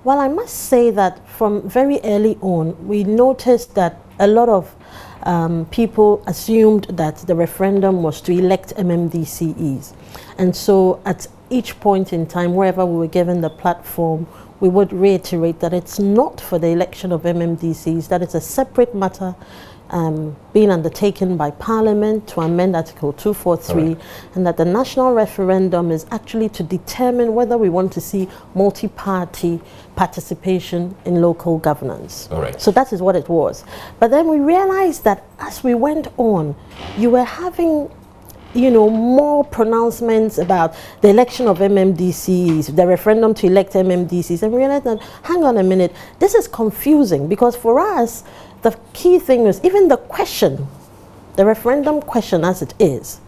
Well, I must say that from very early on, we noticed that a lot of people assumed that the referendum was to elect MMDCEs. And so at each point in time, wherever we were given the platform, we would reiterate that it's not for the election of MMDCs, that it's a separate matter being undertaken by Parliament to amend Article 243, and that the national referendum is actually to determine whether we want to see multi-party participation in local governance. So that is what it was. But then we realized that as we went on, you were having more pronouncements about the election of MMDCs, the referendum to elect MMDCs, and we realized that, hang on a minute, this is confusing, because for us, the key thing is even the question, the referendum question as it is,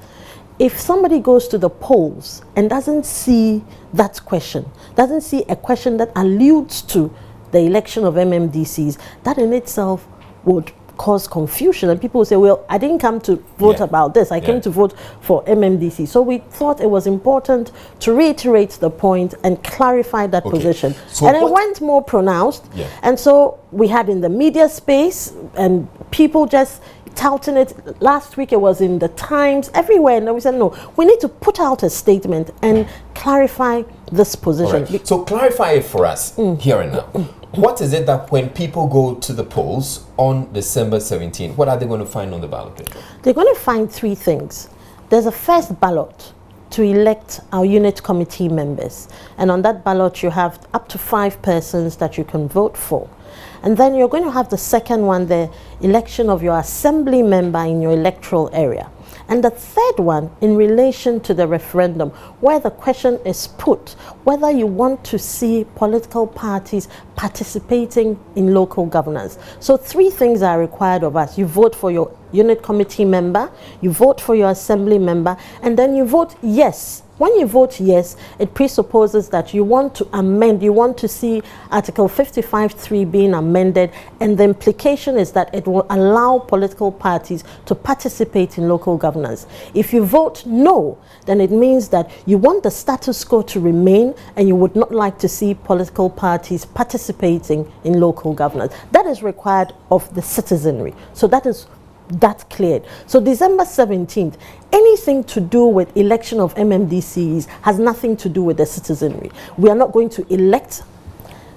if somebody goes to the polls and doesn't see that question, doesn't see a question that alludes to the election of MMDCs, that in itself would cause confusion, and people will say, well, I didn't come to vote about this, I came to vote for MMDC. So we thought it was important to reiterate the point and clarify that position. So and it went more pronounced, and so we had in the media space and people just touting it. Last week it was in the Times, everywhere, and we said, no, we need to put out a statement and clarify this position. So clarify it for us here and now. What is it that when people go to the polls on December 17th, what are they going to find on the ballot paper? They're going to find three things. There's a first ballot to elect our unit committee members. And on that ballot, you have up to 5 persons that you can vote for. And then you're going to have the second one, the election of your assembly member in your electoral area. And the third one, in relation to the referendum, where the question is put, whether you want to see political parties participating in local governance. So 3 things are required of us. You vote for your unit committee member, you vote for your assembly member, and then you vote yes. When you vote yes, it presupposes that you want to amend, you want to see Article 55(3) being amended, and the implication is that it will allow political parties to participate in local governance. If you vote no, then it means that you want the status quo to remain and you would not like to see political parties participating in local governance. That is required of the citizenry. So that's cleared. So December 17th, anything to do with election of MMDCs has nothing to do with the citizenry. We are not going to elect,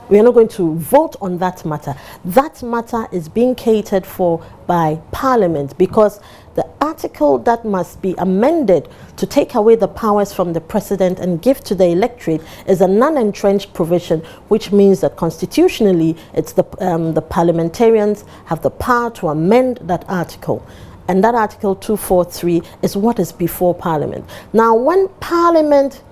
we are not going to vote on that matter. That matter is being catered for by Parliament, because the article that must be amended to take away the powers from the President and give to the electorate is a non-entrenched provision, which means that constitutionally it's the parliamentarians have the power to amend that article. And that Article 243 is what is before Parliament. Now, when Parliament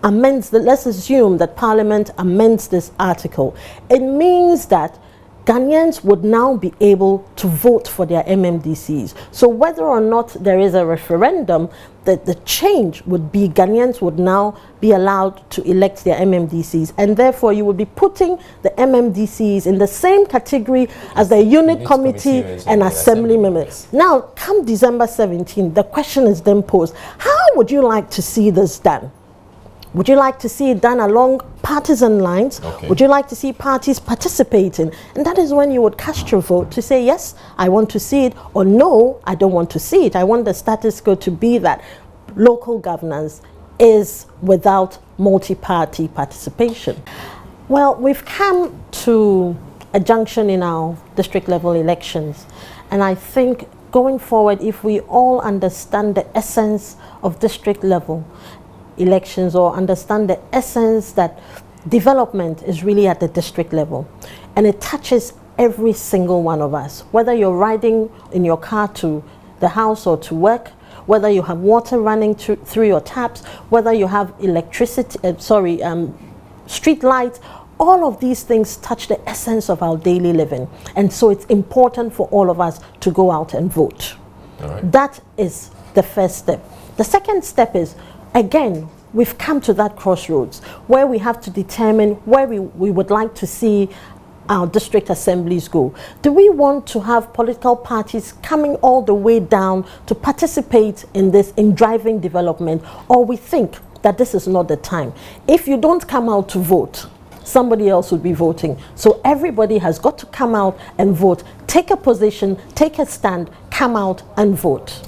amends, let's assume that Parliament amends this article, it means that Ghanaians would now be able to vote for their MMDCs. So whether or not there is a referendum, the change would be Ghanaians would now be allowed to elect their MMDCs, and therefore you would be putting the MMDCs in the same category as the unit committee and assembly members. Now, come December 17th, the question is then posed, how would you like to see this done? Would you like to see it done along partisan lines? Would you like to see parties participating? And that is when you would cast your vote to say, yes, I want to see it, or no, I don't want to see it. I want the status quo to be that local governance is without multi-party participation. Well, we've come to a junction in our district level elections. And I think going forward, if we all understand the essence of district level elections, or understand the essence that development is really at the district level, and it touches every single one of us, whether you're riding in your car to the house or to work, whether you have water running through your taps, whether you have electricity, street lights, all of these things touch the essence of our daily living. And so it's important for all of us to go out and vote. That is the first step. The second step is, again, we've come to that crossroads where we have to determine where we would like to see our district assemblies go. Do we want to have political parties coming all the way down to participate in this, in driving development, or we think that this is not the time? If you don't come out to vote, somebody else would be voting. So everybody has got to come out and vote, take a position, take a stand, come out and vote.